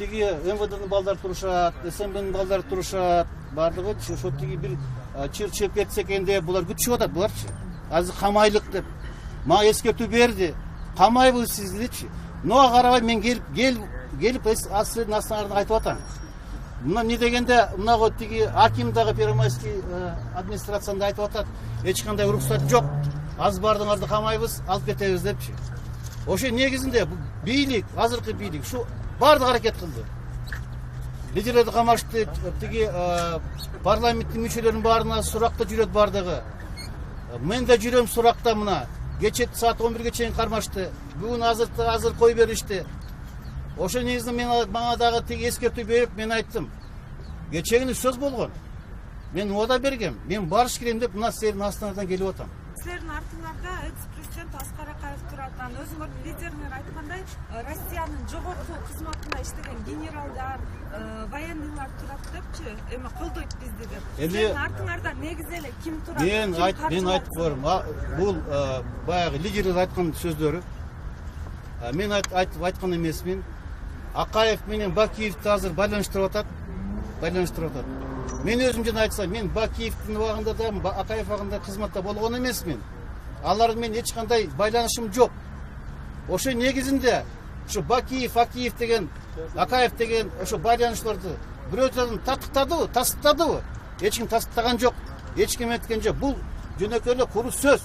тиги МВДнын балдары турушат, СМБнын балдары турушат, бардыгы ошо тиги бир чыр кетсе экен деп булар күтүшүп атат буларчы. Азыр камайлык деп мага эскертүү берди. Камайбыз сиздичи. Нуга карабай мен келип асырдын астыңардан айтып атам. Мына не дегенде мынагы тиги аким дагы Первомайский администрациясында айтып атат. Эч кандай уруксат жок. Аз бардыңарды камайбыз, алып кетебиз депчи. Ошо негизинде бийлик, азыркы бийлик ушу бардык аракет кылды. Лидерлерди камашты, тиги парламенттин мүчөлөрүнүн баарына суракта жүрөт бардыгы. Мен да жүрөм суракта мына. Кече саат 11ге чейин кармашты. Бүгүн азыр кой беришти. Ошо негизинде мен мага дагы тиги эскертүү берип мен айттым. Кечегини сөз болгон. Мен ода бергем. Мен барыш керем деп мына силердин астыңардан келип атам. Силердин артыңарда экс-президент Аскар Акаев турат. Өзүңөрдүн лидериңер айткандай, Россиянын жогорку кызматында иштеген генералдар, военныйлар турат депчи, эми колдойт бизди деп. Силердин артыңарда негизи эле ким турат? Мен айтып көрөм. Бул баягы лидерлер айткан сөздөрү. Мен айткан эмесмин. Акаев менен Бакиевди азыр байланыштырып атат. Мен өзүм жана айтсам, мен Бакиевдин убагында да, Акаев убагында кызматта болгон эмесмин. Алар менен эч кандай байланышым жок. Ошо негизинде ушу Бакиев, Акиев деген, Акаев деген ошо байланышларды бирөөдөн тастыктадыбы? Эч ким тастыктаган жок, эч ким эткен жок. Бул жөнөкөй эле куру сөз.